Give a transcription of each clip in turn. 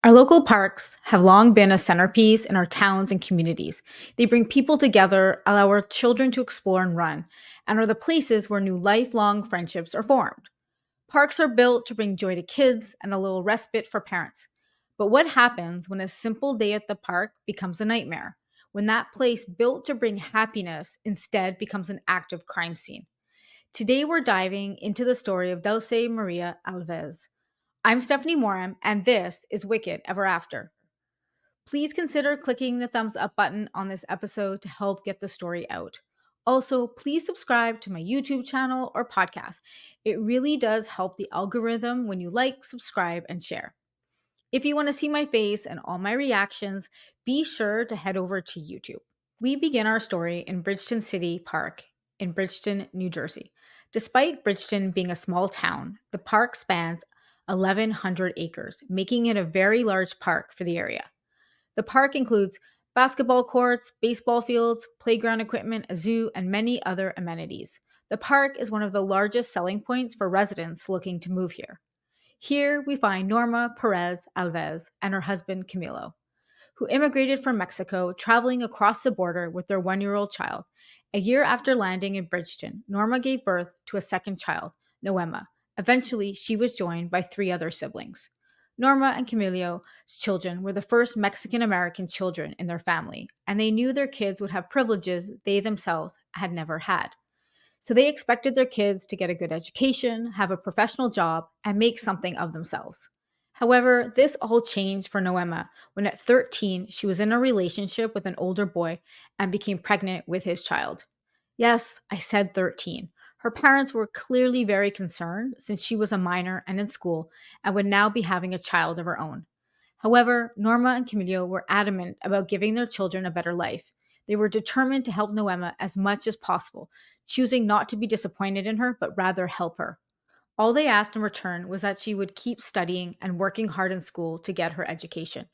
Our local parks have long been a centerpiece in our towns and communities. They bring people together, allow our children to explore and run, and are the places where new lifelong friendships are formed. Parks are built to bring joy to kids and a little respite for parents. But what happens when a simple day at the park becomes a nightmare? When that place built to bring happiness instead becomes an active crime scene? Today we're diving into the story of Dulce Maria Alves. I'm Stephanie Moram, and this is Wicked Ever After. Please consider clicking the thumbs up button on this episode to help get the story out. Also, please subscribe to my YouTube channel or podcast. It really does help the algorithm when you like, subscribe, and share. If you want to see my face and all my reactions, be sure to head over to YouTube. We begin our story in Bridgeton City Park in Bridgeton, New Jersey. Despite Bridgeton being a small town, the park spans 1,100 acres, making it a very large park for the area. The park includes basketball courts, baseball fields, playground equipment, a zoo, and many other amenities. The park is one of the largest selling points for residents looking to move here. Here we find Norma Perez Alves and her husband Camilo, who immigrated from Mexico, traveling across the border with their 1-year-old child. A year after landing in Bridgeton, Norma gave birth to a second child, Noema. Eventually, she was joined by 3 other siblings. Norma and Camilio's children were the first Mexican American children in their family, and they knew their kids would have privileges they themselves had never had. So they expected their kids to get a good education, have a professional job, and make something of themselves. However, this all changed for Noema when at 13 she was in a relationship with an older boy and became pregnant with his child. Yes, I said 13. Her parents were clearly very concerned since she was a minor and in school and would now be having a child of her own. However, Norma and Camillo were adamant about giving their children a better life. They were determined to help Noema as much as possible, choosing not to be disappointed in her, but rather help her. All they asked in return was that she would keep studying and working hard in school to get her education.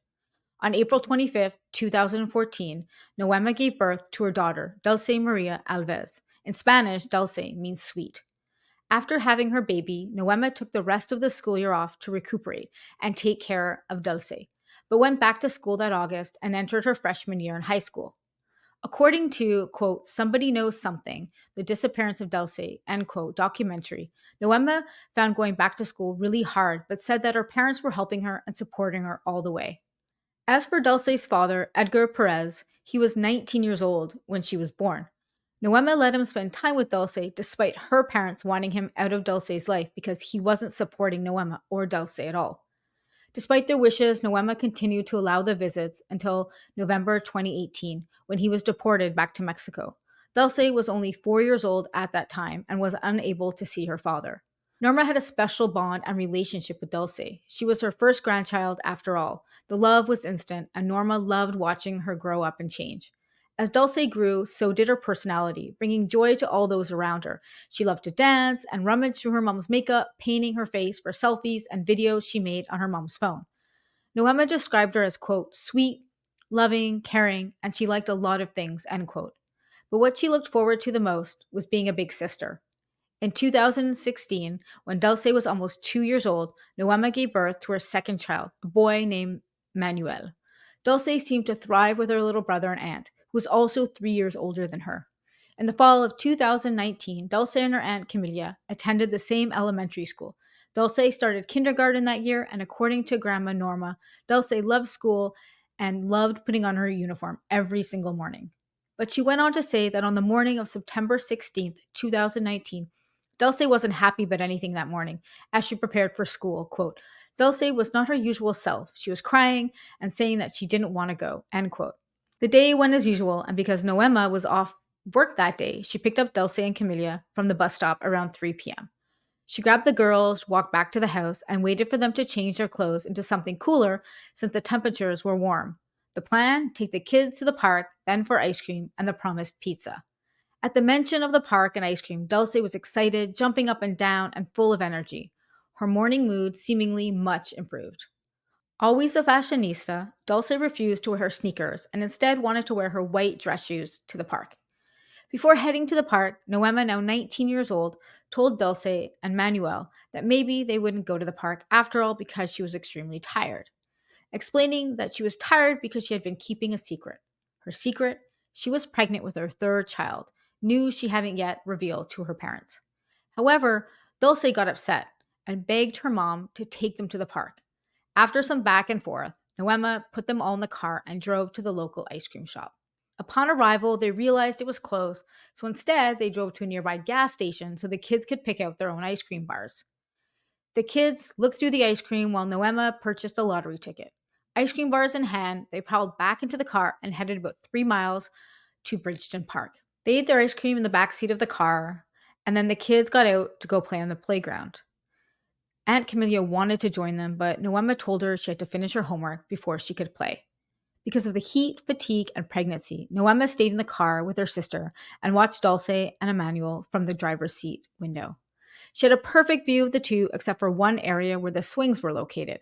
On April 25th, 2014, Noema gave birth to her daughter, Dulce María Alves. In Spanish, Dulce means sweet. After having her baby, Noema took the rest of the school year off to recuperate and take care of Dulce, but went back to school that August and entered her freshman year in high school. According to, quote, Somebody Knows Something, The Disappearance of Dulce, end quote, documentary, Noema found going back to school really hard, but said that her parents were helping her and supporting her all the way. As for Dulce's father, Edgar Perez, he was 19 years old when she was born. Noema let him spend time with Dulce despite her parents wanting him out of Dulce's life because he wasn't supporting Noema or Dulce at all. Despite their wishes, Noema continued to allow the visits until November 2018, when he was deported back to Mexico. Dulce was only 4 years old at that time and was unable to see her father. Norma had a special bond and relationship with Dulce. She was her first grandchild after all. The love was instant, and Norma loved watching her grow up and change. As Dulce grew, so did her personality, bringing joy to all those around her. She loved to dance and rummage through her mom's makeup, painting her face for selfies and videos she made on her mom's phone. Noema described her as, quote, sweet, loving, caring, and she liked a lot of things, end quote. But what she looked forward to the most was being a big sister. In 2016, when Dulce was almost 2 years old, Noema gave birth to her second child, a boy named Manuel. Dulce seemed to thrive with her little brother and aunt, who was also 3 years older than her. In the fall of 2019, Dulce and her aunt Camilla attended the same elementary school. Dulce started kindergarten that year, and according to Grandma Norma, Dulce loved school and loved putting on her uniform every single morning. But she went on to say that on the morning of September 16th, 2019, Dulce wasn't happy about anything that morning as she prepared for school. Quote, Dulce was not her usual self. She was crying and saying that she didn't want to go, end quote. The day went as usual, and because Noema was off work that day, she picked up Dulce and Camilla from the bus stop around 3 p.m. She grabbed the girls, walked back to the house, and waited for them to change their clothes into something cooler since the temperatures were warm. The plan? Take the kids to the park, then for ice cream and the promised pizza. At the mention of the park and ice cream, Dulce was excited, jumping up and down, and full of energy. Her morning mood seemingly much improved. Always a fashionista, Dulce refused to wear her sneakers and instead wanted to wear her white dress shoes to the park. Before heading to the park, Noema, now 19 years old, told Dulce and Manuel that maybe they wouldn't go to the park after all because she was extremely tired. explaining that she was tired because she had been keeping a secret. Her secret? She was pregnant with her third child, news she hadn't yet revealed to her parents. However, Dulce got upset and begged her mom to take them to the park. After some back and forth, Noema put them all in the car and drove to the local ice cream shop. Upon arrival, they realized it was closed, so instead they drove to a nearby gas station so the kids could pick out their own ice cream bars. The kids looked through the ice cream while Noema purchased a lottery ticket. Ice cream bars in hand, they piled back into the car and headed about 3 miles to Bridgeton Park. They ate their ice cream in the back seat of the car, and then the kids got out to go play on the playground. Aunt Camilla wanted to join them, but Noema told her she had to finish her homework before she could play. Because of the heat, fatigue, and pregnancy, Noema stayed in the car with her sister and watched Dulce and Emmanuel from the driver's seat window. She had a perfect view of the two except for one area where the swings were located.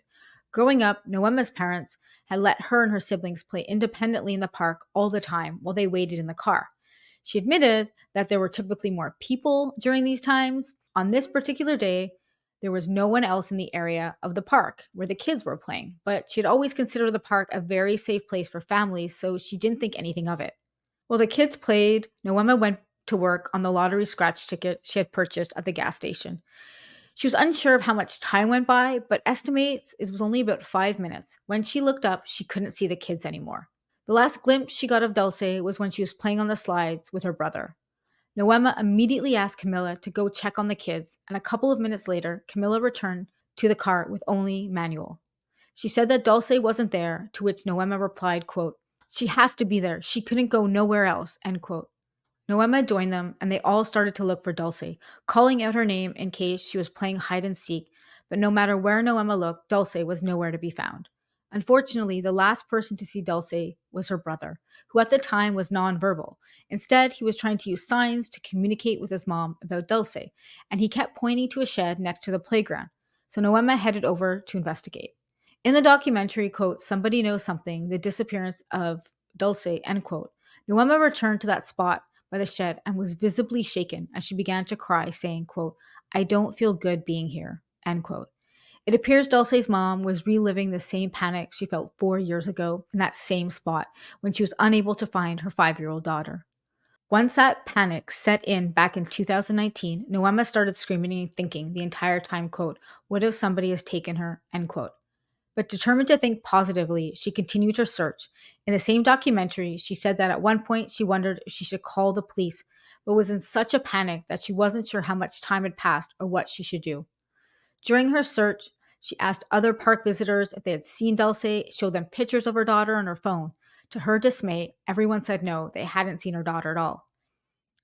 Growing up, Noema's parents had let her and her siblings play independently in the park all the time while they waited in the car. She admitted that there were typically more people during these times. On this particular day, there was no one else in the area of the park where the kids were playing, but she had always considered the park a very safe place for families, so she didn't think anything of it. While the kids played, Noema went to work on the lottery scratch ticket she had purchased at the gas station. She was unsure of how much time went by, but estimates it was only about 5 minutes. When she looked up, she couldn't see the kids anymore. The last glimpse she got of Dulce was when she was playing on the slides with her brother. Noema immediately asked Camilla to go check on the kids, and a couple of minutes later, Camilla returned to the car with only Manuel. She said that Dulce wasn't there, to which Noema replied, quote, "She has to be there. She couldn't go nowhere else," end quote. Noema joined them, and they all started to look for Dulce, calling out her name in case she was playing hide and seek, but no matter where Noema looked, Dulce was nowhere to be found. Unfortunately, the last person to see Dulce was her brother, who at the time was nonverbal. Instead, he was trying to use signs to communicate with his mom about Dulce, and he kept pointing to a shed next to the playground. So Noema headed over to investigate. In the documentary, quote, "Somebody Knows Something, The Disappearance of Dulce," end quote, Noema returned to that spot by the shed and was visibly shaken as she began to cry, saying, quote, "I don't feel good being here," end quote. It appears Dulce's mom was reliving the same panic she felt 4 years ago in that same spot when she was unable to find her 5-year-old daughter. Once that panic set in back in 2019, Noema started screaming and thinking the entire time, quote, "What if somebody has taken her," end quote. But determined to think positively, she continued her search. In the same documentary, she said that at one point she wondered if she should call the police, but was in such a panic that she wasn't sure how much time had passed or what she should do. During her search, she asked other park visitors if they had seen Dulce, showed them pictures of her daughter on her phone. To her dismay, everyone said no, they hadn't seen her daughter at all.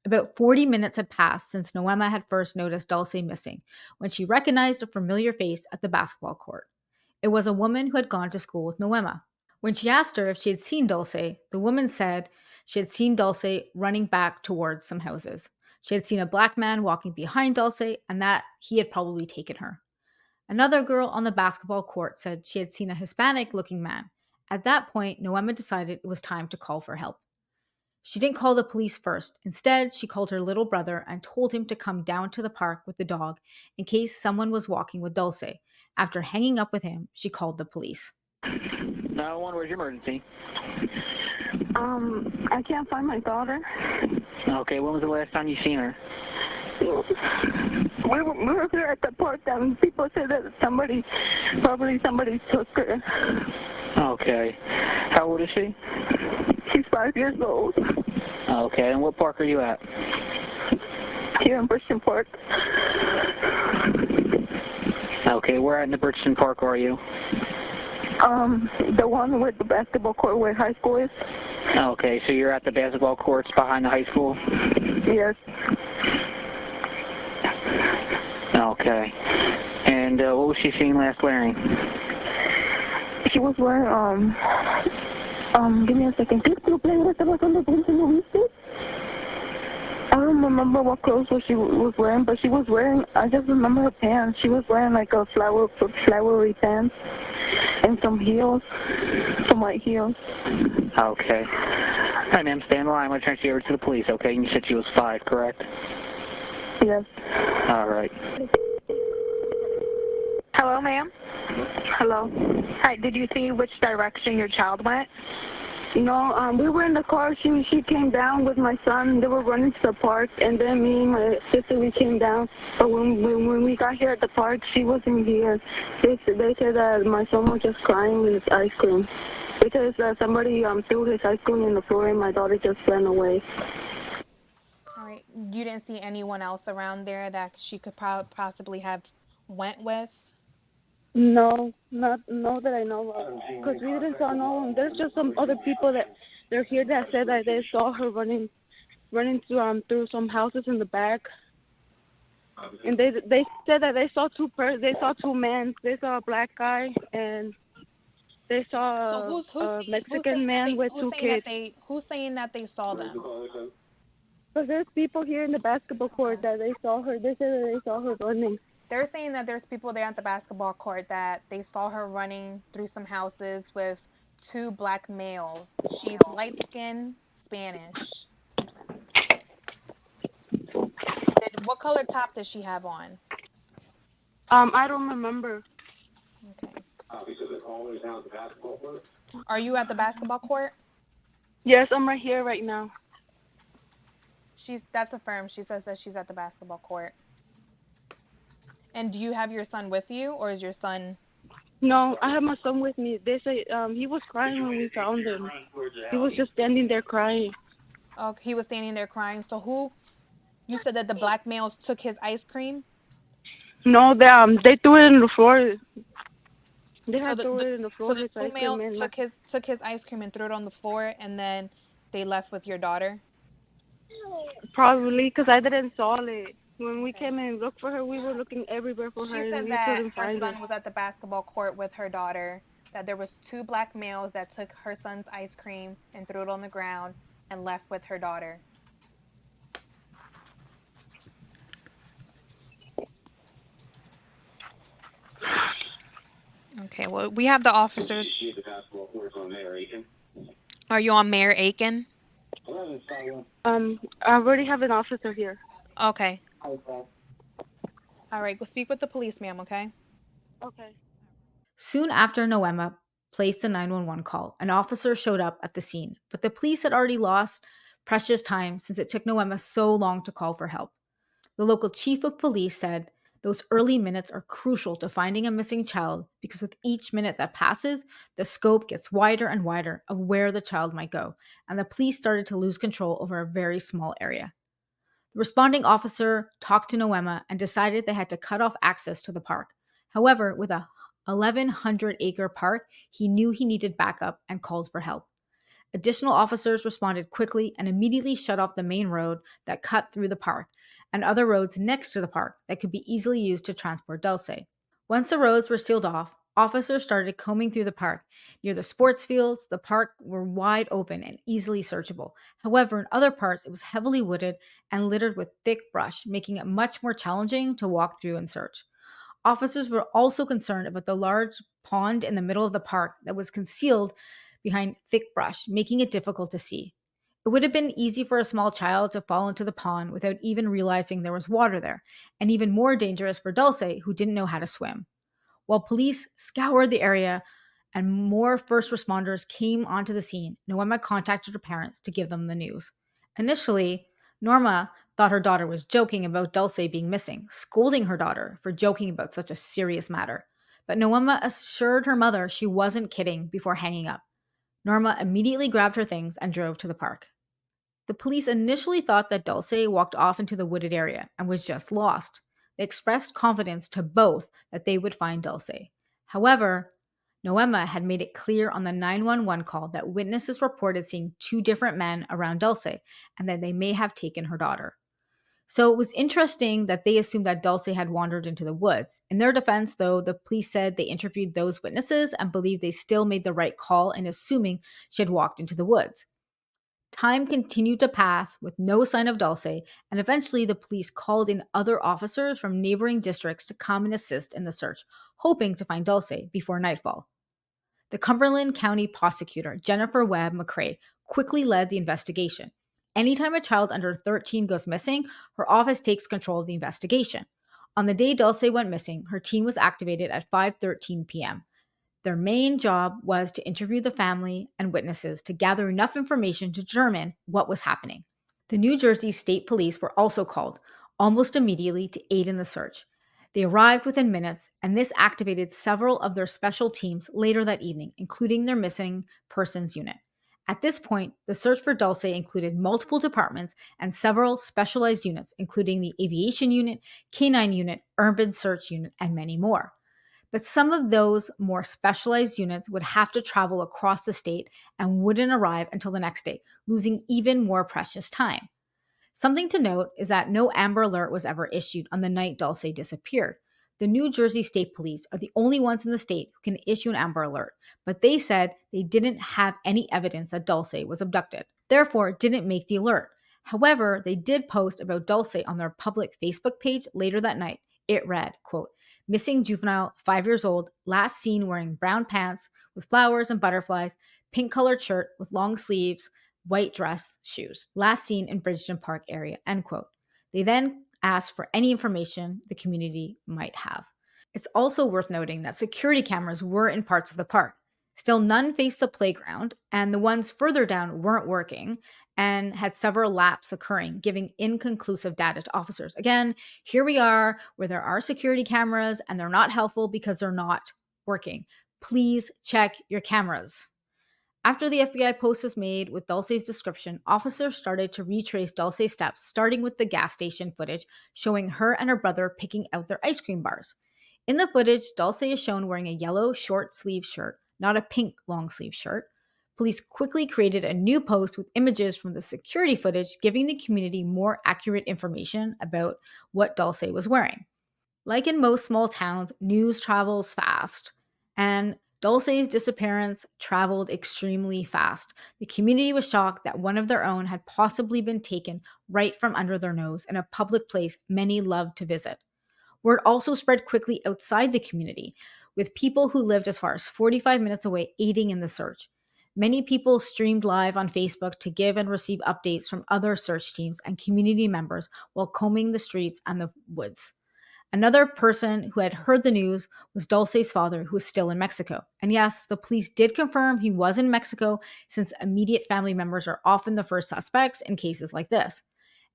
About 40 minutes had passed since Noema had first noticed Dulce missing, when she recognized a familiar face at the basketball court. It was a woman who had gone to school with Noema. When she asked her if she had seen Dulce, the woman said she had seen Dulce running back towards some houses. She had seen a black man walking behind Dulce and that he had probably taken her. Another girl on the basketball court said she had seen a Hispanic-looking man. At that point, Noema decided it was time to call for help. She didn't call the police first. Instead, she called her little brother and told him to come down to the park with the dog in case someone was walking with Dulce. After hanging up with him, she called the police. 911, where's your emergency? I can't find my daughter. Okay, when was the last time you seen her? We were here at the park and people said that somebody took her. Okay. How old is she? She's 5 years old. Okay, and what park are you at? Here in Bridgeton Park. Okay, where at in the Bridgeton Park are you? The one with the basketball court where high school is. Okay, so you're at the basketball courts behind the high school? Yes. Okay. And what was she seen last wearing? She was wearing, give me a second. I don't remember what clothes she was wearing, but she was wearing, I just remember her pants. She was wearing like a flowery pants and some heels, some white heels. Okay. All right, ma'am, stay on the line. I'm going to transfer you over to the police, okay? And you said she was 5, correct? Yes. All right. Hello, ma'am. Hello. Hi, did you see which direction your child went? No, we were in the car. She came down with my son. They were running to the park, and then me and my sister, we came down. But when we got here at the park, she wasn't here. They said that my son was just crying with his ice cream. Because somebody threw his ice cream in the floor, and my daughter just ran away. All right. You didn't see anyone else around there that she could possibly have went with? No, no that I know of. Because we didn't saw no one. There's just some other people that they're here that said that they saw her running through some houses in the back. And they said that they saw two men. They saw a black guy and they saw a Mexican man with two kids. Who's saying that they saw them? Because there's people here in the basketball court that they saw her. They said that they saw her running. They're saying that there's people there at the basketball court that they saw her running through some houses with two black males. She's light-skinned, Spanish. What color top does she have on? I don't remember. Okay. Are you at the basketball court? Yes, I'm right here right now. That's affirmed. She says that she's at the basketball court. And do you have your son with you, or is your son? No, I have my son with me. They say he was crying when we found him. He was just standing there crying. Oh, he was standing there crying. So who? You said that the black males took his ice cream? No, they threw it in the floor. They had threw it in the floor. So the two males took his ice cream and threw it on the floor, and then they left with your daughter? Probably, because I didn't saw it. When we came and looked for her, we were looking everywhere for her, and we couldn't find her. She said that her son was at the basketball court with her daughter, that there was two black males that took her son's ice cream and threw it on the ground and left with her daughter. Okay, well, we have the officers. Are you on Mayor Aiken? I already have an officer here. Okay. All right, go speak with the police, ma'am, okay? Okay. Soon after Noema placed the 911 call, an officer showed up at the scene, but the police had already lost precious time since it took Noema so long to call for help. The local chief of police said those early minutes are crucial to finding a missing child because with each minute that passes, the scope gets wider and wider of where the child might go, and the police started to lose control over a very small area. The responding officer talked to Noema and decided they had to cut off access to the park. However, with a 1,100-acre park, he knew he needed backup and called for help. Additional officers responded quickly and immediately shut off the main road that cut through the park and other roads next to the park that could be easily used to transport Dulce. Once the roads were sealed off, officers started combing through the park. Near the sports fields, the park were wide open and easily searchable. However, in other parts, it was heavily wooded and littered with thick brush, making it much more challenging to walk through and search. Officers were also concerned about the large pond in the middle of the park that was concealed behind thick brush, making it difficult to see. It would have been easy for a small child to fall into the pond without even realizing there was water there, and even more dangerous for Dulce, who didn't know how to swim. While police scoured the area and more first responders came onto the scene, Noema contacted her parents to give them the news. Initially, Norma thought her daughter was joking about Dulce being missing, scolding her daughter for joking about such a serious matter. But Noema assured her mother she wasn't kidding before hanging up. Norma immediately grabbed her things and drove to the park. The police initially thought that Dulce walked off into the wooded area and was just lost. They expressed confidence to both that they would find Dulce. However, Noema had made it clear on the 911 call that witnesses reported seeing two different men around Dulce and that they may have taken her daughter. So it was interesting that they assumed that Dulce had wandered into the woods. In their defense, though, the police said they interviewed those witnesses and believed they still made the right call in assuming she had walked into the woods. Time continued to pass with no sign of Dulce, and eventually the police called in other officers from neighboring districts to come and assist in the search, hoping to find Dulce before nightfall. The Cumberland County prosecutor, Jennifer Webb McCrae, quickly led the investigation. Anytime a child under 13 goes missing, her office takes control of the investigation. On the day Dulce went missing, her team was activated at 5:13 p.m. Their main job was to interview the family and witnesses to gather enough information to determine what was happening. The New Jersey State Police were also called almost immediately to aid in the search. They arrived within minutes, and this activated several of their special teams later that evening, including their missing persons unit. At this point, the search for Dulce included multiple departments and several specialized units, including the Aviation Unit, Canine Unit, Urban Search Unit, and many more. But some of those more specialized units would have to travel across the state and wouldn't arrive until the next day, losing even more precious time. Something to note is that no Amber Alert was ever issued on the night Dulce disappeared. The New Jersey State Police are the only ones in the state who can issue an Amber Alert, but they said they didn't have any evidence that Dulce was abducted, therefore didn't make the alert. However, they did post about Dulce on their public Facebook page later that night. It read, quote, "Missing juvenile, 5 years old, last seen wearing brown pants with flowers and butterflies, pink colored shirt with long sleeves, white dress, shoes. Last seen in Bridgeton Park area," end quote. They then asked for any information the community might have. It's also worth noting that security cameras were in parts of the park. Still, none faced the playground, and the ones further down weren't working and had several laps occurring, giving inconclusive data to officers. Again, here we are where there are security cameras and they're not helpful because they're not working. Please check your cameras. After the FBI post was made with Dulce's description, officers started to retrace Dulce's steps, starting with the gas station footage showing her and her brother picking out their ice cream bars. In the footage, Dulce is shown wearing a yellow short sleeve shirt, not a pink long sleeve shirt. Police quickly created a new post with images from the security footage, giving the community more accurate information about what Dulce was wearing. Like in most small towns, news travels fast, and Dulce's disappearance traveled extremely fast. The community was shocked that one of their own had possibly been taken right from under their nose in a public place many loved to visit. Word also spread quickly outside the community, with people who lived as far as 45 minutes away aiding in the search. Many people streamed live on Facebook to give and receive updates from other search teams and community members while combing the streets and the woods. Another person who had heard the news was Dulce's father, who was still in Mexico. And yes, the police did confirm he was in Mexico, since immediate family members are often the first suspects in cases like this.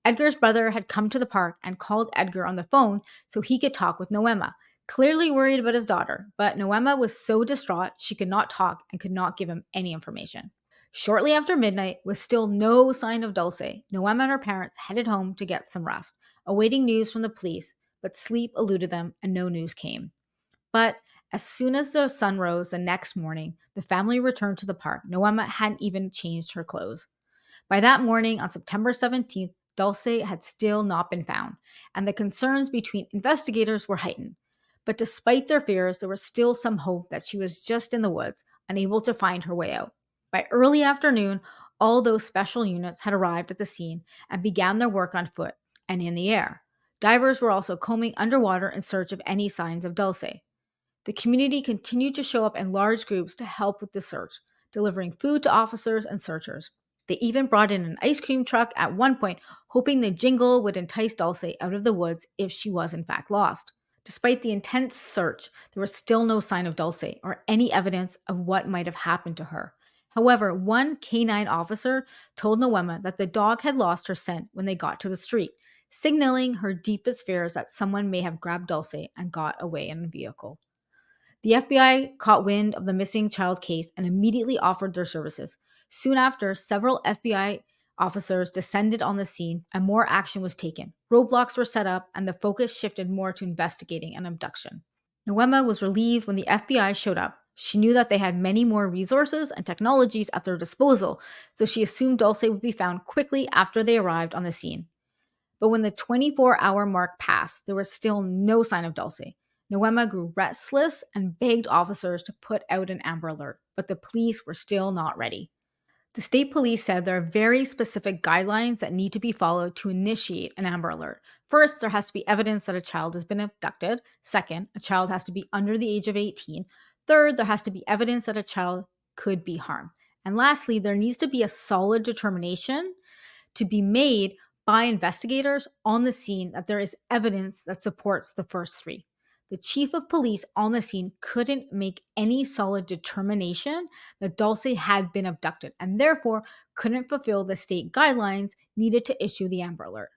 Edgar's brother had come to the park and called Edgar on the phone so he could talk with Noema, clearly worried about his daughter, but Noema was so distraught she could not talk and could not give him any information. Shortly after midnight, with still no sign of Dulce, Noema and her parents headed home to get some rest, awaiting news from the police, but sleep eluded them and no news came. But as soon as the sun rose the next morning, the family returned to the park. Noema hadn't even changed her clothes. By that morning, on September 17th, Dulce had still not been found, and the concerns between investigators were heightened. But despite their fears, there was still some hope that she was just in the woods, unable to find her way out. By early afternoon, all those special units had arrived at the scene and began their work on foot and in the air. Divers were also combing underwater in search of any signs of Dulce. The community continued to show up in large groups to help with the search, delivering food to officers and searchers. They even brought in an ice cream truck at one point, hoping the jingle would entice Dulce out of the woods if she was in fact lost. Despite the intense search, there was still no sign of Dulce or any evidence of what might have happened to her. However, one canine officer told Noema that the dog had lost her scent when they got to the street, signaling her deepest fears that someone may have grabbed Dulce and got away in a vehicle. The FBI caught wind of the missing child case and immediately offered their services. Soon after, several FBI officers descended on the scene and more action was taken. Roadblocks were set up and the focus shifted more to investigating an abduction. Noema was relieved when the FBI showed up. She knew that they had many more resources and technologies at their disposal, so she assumed Dulce would be found quickly after they arrived on the scene. But when the 24-hour mark passed, there was still no sign of Dulce. Noema grew restless and begged officers to put out an Amber Alert, but the police were still not ready. The state police said there are very specific guidelines that need to be followed to initiate an Amber Alert. First, there has to be evidence that a child has been abducted. Second, a child has to be under the age of 18. Third, there has to be evidence that a child could be harmed. And lastly, there needs to be a solid determination to be made by investigators on the scene that there is evidence that supports the first three. The chief of police on the scene couldn't make any solid determination that Dulce had been abducted and therefore couldn't fulfill the state guidelines needed to issue the Amber Alert.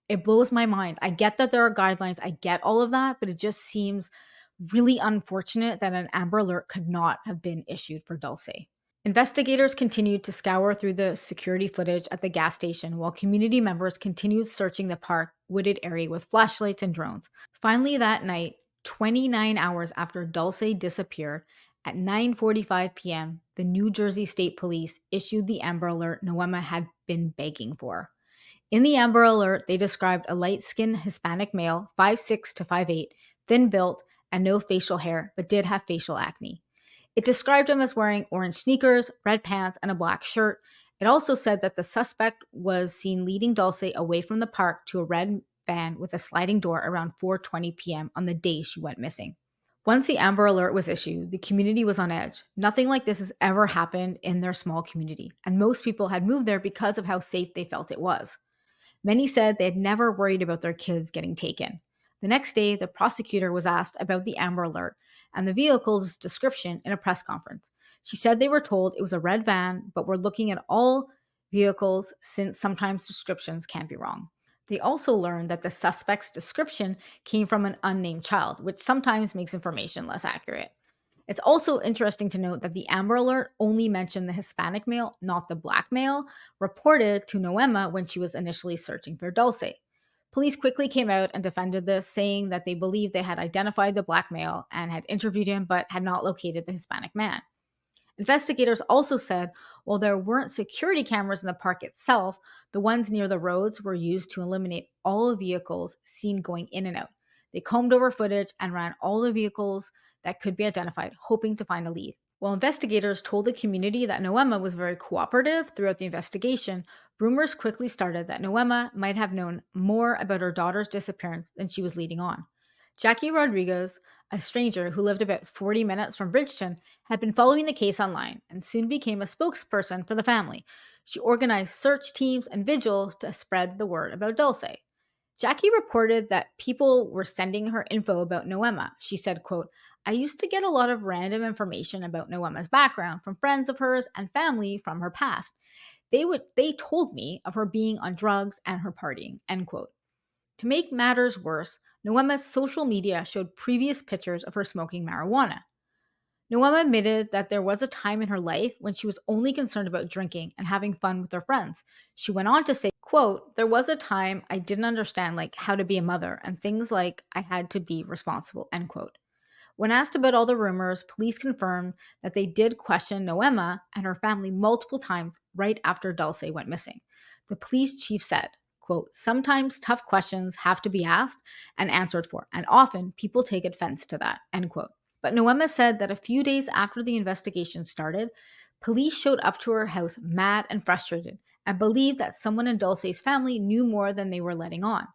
It blows my mind. I get that there are guidelines, I get all of that, but it just seems really unfortunate that an Amber Alert could not have been issued for Dulce. Investigators continued to scour through the security footage at the gas station while community members continued searching the park wooded area with flashlights and drones. Finally, that night, 29 hours after Dulce disappeared, at 9:45 p.m., the New Jersey State Police issued the Amber Alert Noema had been begging for. In the Amber Alert, they described a light-skinned Hispanic male, 5'6" to 5'8", thin-built, and no facial hair, but did have facial acne. It described him as wearing orange sneakers, red pants, and a black shirt. It also said that the suspect was seen leading Dulce away from the park to a red van with a sliding door around 4:20 p.m. on the day she went missing. Once the Amber Alert was issued, the community was on edge. Nothing like this has ever happened in their small community, and most people had moved there because of how safe they felt it was. Many said they had never worried about their kids getting taken. The next day, the prosecutor was asked about the Amber Alert and the vehicle's description in a press conference. She said they were told it was a red van, but were looking at all vehicles since sometimes descriptions can be wrong. They also learned that the suspect's description came from an unnamed child, which sometimes makes information less accurate. It's also interesting to note that the Amber Alert only mentioned the Hispanic male, not the black male, reported to Noema when she was initially searching for Dulce. Police quickly came out and defended this, saying that they believed they had identified the black male and had interviewed him but had not located the Hispanic man. Investigators also said while there weren't security cameras in the park itself, the ones near the roads were used to eliminate all the vehicles seen going in and out. They combed over footage and ran all the vehicles that could be identified, hoping to find a lead. While investigators told the community that Noema was very cooperative throughout the investigation, rumors quickly started that Noema might have known more about her daughter's disappearance than she was leading on. Jackie Rodriguez, a stranger who lived about 40 minutes from Bridgeton, had been following the case online and soon became a spokesperson for the family. She organized search teams and vigils to spread the word about Dulce. Jackie reported that people were sending her info about Noema. She said, quote, "I used to get a lot of random information about Noema's background from friends of hers and family from her past. They told me of her being on drugs and her partying," end quote. To make matters worse, Noema's social media showed previous pictures of her smoking marijuana. Noema admitted that there was a time in her life when she was only concerned about drinking and having fun with her friends. She went on to say, quote, "There was a time I didn't understand how to be a mother and things like I had to be responsible," end quote. When asked about all the rumors, police confirmed that they did question Noema and her family multiple times right after Dulce went missing. The police chief said, quote, "Sometimes tough questions have to be asked and answered for, and often people take offense to that," end quote. But Noema said that a few days after the investigation started, police showed up to her house mad and frustrated and believed that someone in Dulce's family knew more than they were letting on.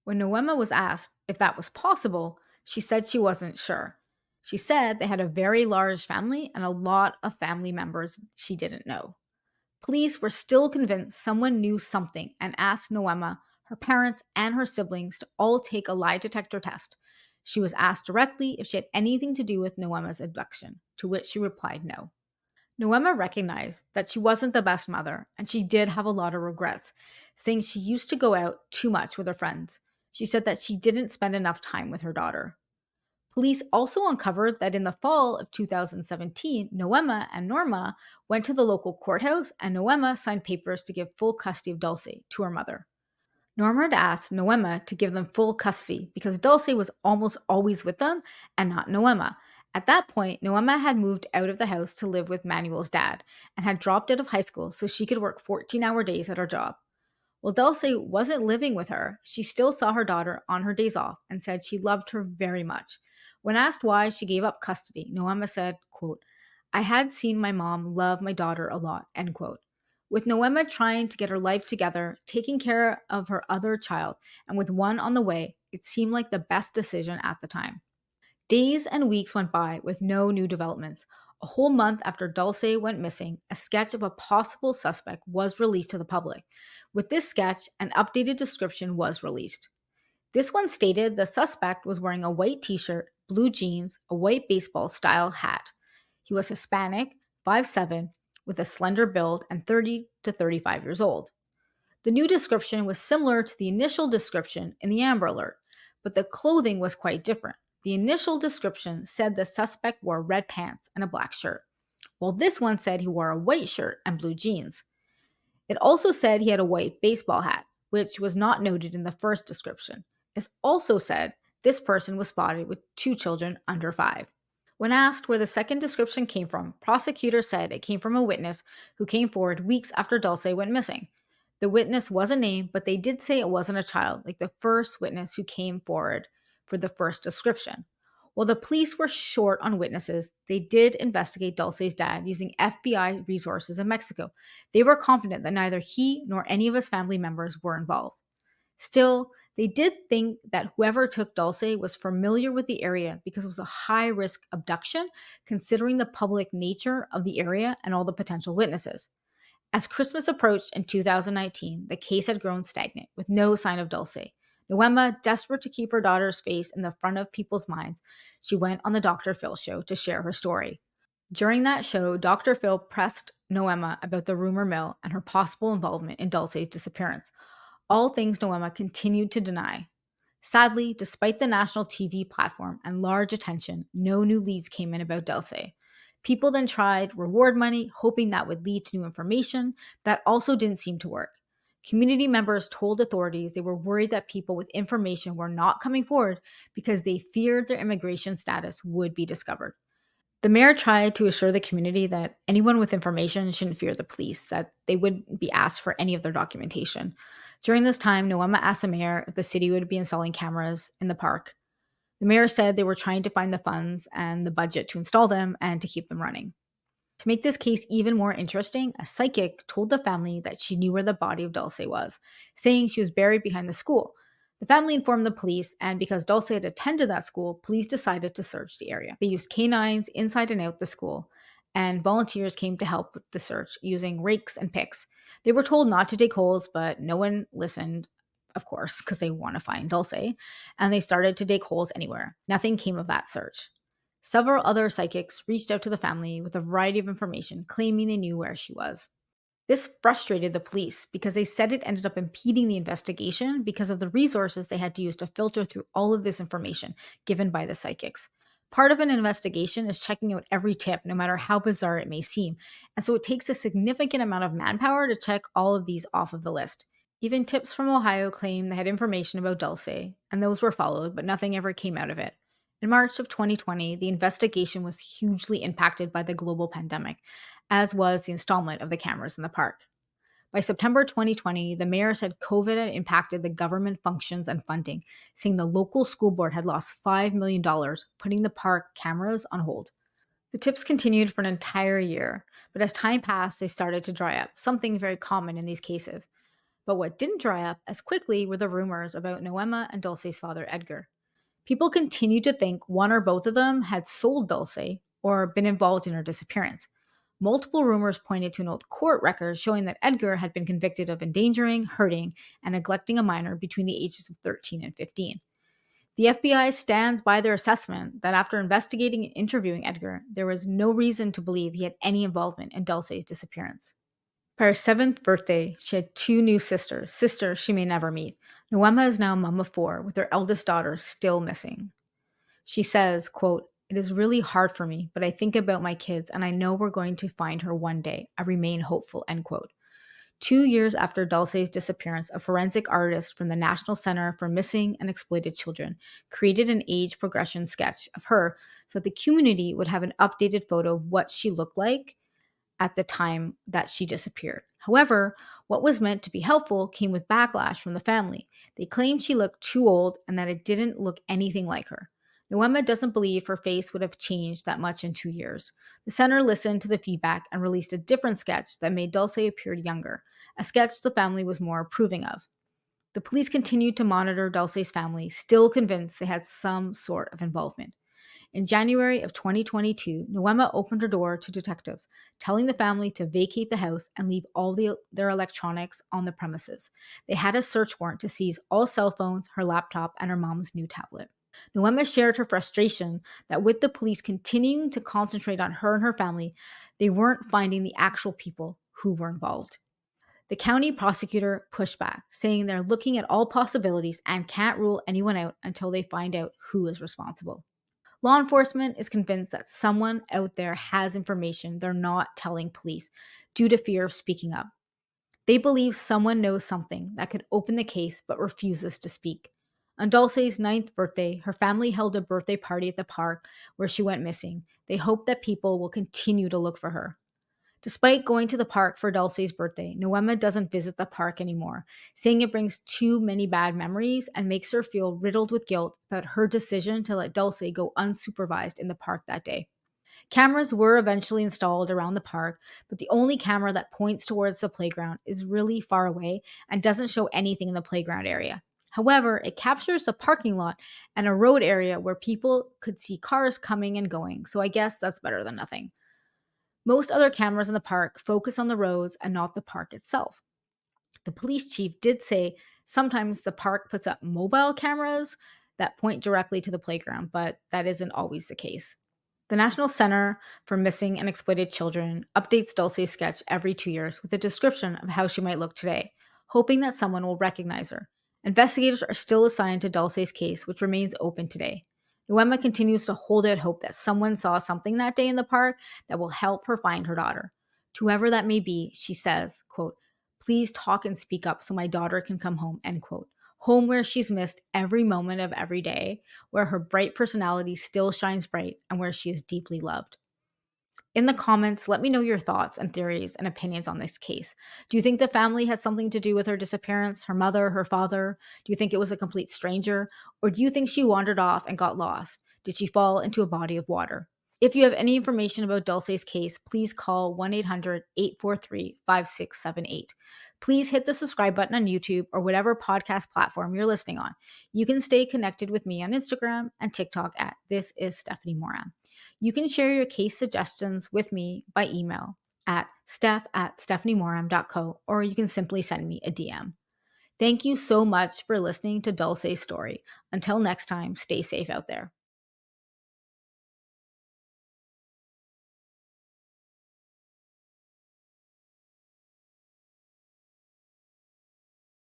When Noema was asked if that was possible, she said she wasn't sure. She said they had a very large family and a lot of family members she didn't know. Police were still convinced someone knew something and asked Noema, her parents, and her siblings to all take a lie detector test. She was asked directly if she had anything to do with Noema's abduction, to which she replied no. Noema recognized that she wasn't the best mother, and she did have a lot of regrets, saying she used to go out too much with her friends. She said that she didn't spend enough time with her daughter. Police also uncovered that in the fall of 2017, Noema and Norma went to the local courthouse and Noema signed papers to give full custody of Dulce to her mother. Norma had asked Noema to give them full custody because Dulce was almost always with them and not Noema. At that point, Noema had moved out of the house to live with Manuel's dad and had dropped out of high school so she could work 14-hour days at her job. While Dulce wasn't living with her, she still saw her daughter on her days off and said she loved her very much. When asked why she gave up custody, Noema said, quote, "I had seen my mom love my daughter a lot," end quote. With Noema trying to get her life together, taking care of her other child, and with one on the way, it seemed like the best decision at the time. Days and weeks went by with no new developments. A whole month after Dulce went missing, a sketch of a possible suspect was released to the public. With this sketch, an updated description was released. This one stated the suspect was wearing a white t shirt, blue jeans, a white baseball style hat. He was Hispanic, 5'7", with a slender build, and 30 to 35 years old. The new description was similar to the initial description in the Amber Alert, but the clothing was quite different. The initial description said the suspect wore red pants and a black shirt, while this one said he wore a white shirt and blue jeans. It also said he had a white baseball hat, which was not noted in the first description. It also said this person was spotted with 2 children under 5. When asked where the second description came from, prosecutors said it came from a witness who came forward weeks after Dulce went missing. The witness wasn't named, but they did say it wasn't a child, like the first witness who came forward for the first description. While the police were short on witnesses, they did investigate Dulce's dad using FBI resources in Mexico. They were confident that neither he nor any of his family members were involved. Still, they did think that whoever took Dulce was familiar with the area because it was a high-risk abduction, considering the public nature of the area and all the potential witnesses. As Christmas approached in 2019, the case had grown stagnant, with no sign of Dulce. Noema, desperate to keep her daughter's face in the front of people's minds, she went on the Dr. Phil show to share her story. During that show, Dr. Phil pressed Noema about the rumor mill and her possible involvement in Dulce's disappearance, all things Noema continued to deny. Sadly, despite the national TV platform and large attention, no new leads came in about Dulce. People then tried reward money, hoping that would lead to new information. That also didn't seem to work. Community members told authorities they were worried that people with information were not coming forward because they feared their immigration status would be discovered. The mayor tried to assure the community that anyone with information shouldn't fear the police, that they wouldn't be asked for any of their documentation. During this time, Noema asked the mayor if the city would be installing cameras in the park. The mayor said they were trying to find the funds and the budget to install them and to keep them running. To make this case even more interesting, a psychic told the family that she knew where the body of Dulce was, saying she was buried behind the school. The family informed the police, and because Dulce had attended that school, police decided to search the area. They used canines inside and out the school, and volunteers came to help with the search using rakes and picks. They were told not to dig holes, but no one listened, of course, because they want to find Dulce, and they started to dig holes anywhere. Nothing came of that search. Several other psychics reached out to the family with a variety of information, claiming they knew where she was. This frustrated the police because they said it ended up impeding the investigation because of the resources they had to use to filter through all of this information given by the psychics. Part of an investigation is checking out every tip, no matter how bizarre it may seem, and so it takes a significant amount of manpower to check all of these off of the list. Even tips from Ohio claimed they had information about Dulce, and those were followed, but nothing ever came out of it. In March of 2020, the investigation was hugely impacted by the global pandemic, as was the installment of the cameras in the park. By September 2020, the mayor said COVID had impacted the government functions and funding, saying the local school board had lost $5 million, putting the park cameras on hold. The tips continued for an entire year, but as time passed, they started to dry up, something very common in these cases. But what didn't dry up as quickly were the rumors about Noema and Dulce's father, Edgar. People continued to think one or both of them had sold Dulce or been involved in her disappearance. Multiple rumors pointed to an old court record showing that Edgar had been convicted of endangering, hurting, and neglecting a minor between the ages of 13 and 15. The FBI stands by their assessment that after investigating and interviewing Edgar, there was no reason to believe he had any involvement in Dulce's disappearance. By her 7th birthday, she had 2 new sisters she may never meet. Noema is now a mom of 4, with her eldest daughter still missing. She says, quote, "It is really hard for me, but I think about my kids and I know we're going to find her one day. I remain hopeful," end quote. 2 years after Dulce's disappearance, a forensic artist from the National Center for Missing and Exploited Children created an age progression sketch of her so that the community would have an updated photo of what she looked like at the time that she disappeared. However, what was meant to be helpful came with backlash from the family. They claimed she looked too old and that it didn't look anything like her. Noema doesn't believe her face would have changed that much in 2 years. The center listened to the feedback and released a different sketch that made Dulce appear younger, a sketch the family was more approving of. The police continued to monitor Dulce's family, still convinced they had some sort of involvement. In January of 2022, Noema opened her door to detectives, telling the family to vacate the house and leave all their electronics on the premises. They had a search warrant to seize all cell phones, her laptop, and her mom's new tablet. Noema shared her frustration that with the police continuing to concentrate on her and her family, they weren't finding the actual people who were involved. The county prosecutor pushed back, saying they're looking at all possibilities and can't rule anyone out until they find out who is responsible. Law enforcement is convinced that someone out there has information they're not telling police due to fear of speaking up. They believe someone knows something that could open the case but refuses to speak. On Dulce's 9th birthday, her family held a birthday party at the park where she went missing. They hope that people will continue to look for her. Despite going to the park for Dulce's birthday, Noema doesn't visit the park anymore, saying it brings too many bad memories and makes her feel riddled with guilt about her decision to let Dulce go unsupervised in the park that day. Cameras were eventually installed around the park, but the only camera that points towards the playground is really far away and doesn't show anything in the playground area. However, it captures the parking lot and a road area where people could see cars coming and going, so I guess that's better than nothing. Most other cameras in the park focus on the roads and not the park itself. The police chief did say sometimes the park puts up mobile cameras that point directly to the playground, but that isn't always the case. The National Center for Missing and Exploited Children updates Dulce's sketch every 2 years with a description of how she might look today, hoping that someone will recognize her. Investigators are still assigned to Dulce's case, which remains open today. Noema continues to hold out hope that someone saw something that day in the park that will help her find her daughter. To whoever that may be, she says, quote, "Please talk and speak up so my daughter can come home," end quote. Home where she's missed every moment of every day, where her bright personality still shines bright, and where she is deeply loved. In the comments, let me know your thoughts and theories and opinions on this case. Do you think the family had something to do with her disappearance, her mother, her father? Do you think it was a complete stranger? Or do you think she wandered off and got lost? Did she fall into a body of water? If you have any information about Dulce's case, please call 1-800-843-5678. Please hit the subscribe button on YouTube or whatever podcast platform you're listening on. You can stay connected with me on Instagram and TikTok at This Is Stephanie Moram. You can share your case suggestions with me by email at steph@stephaniemoram.co, or you can simply send me a DM. Thank you so much for listening to Dulce's story. Until next time, stay safe out there.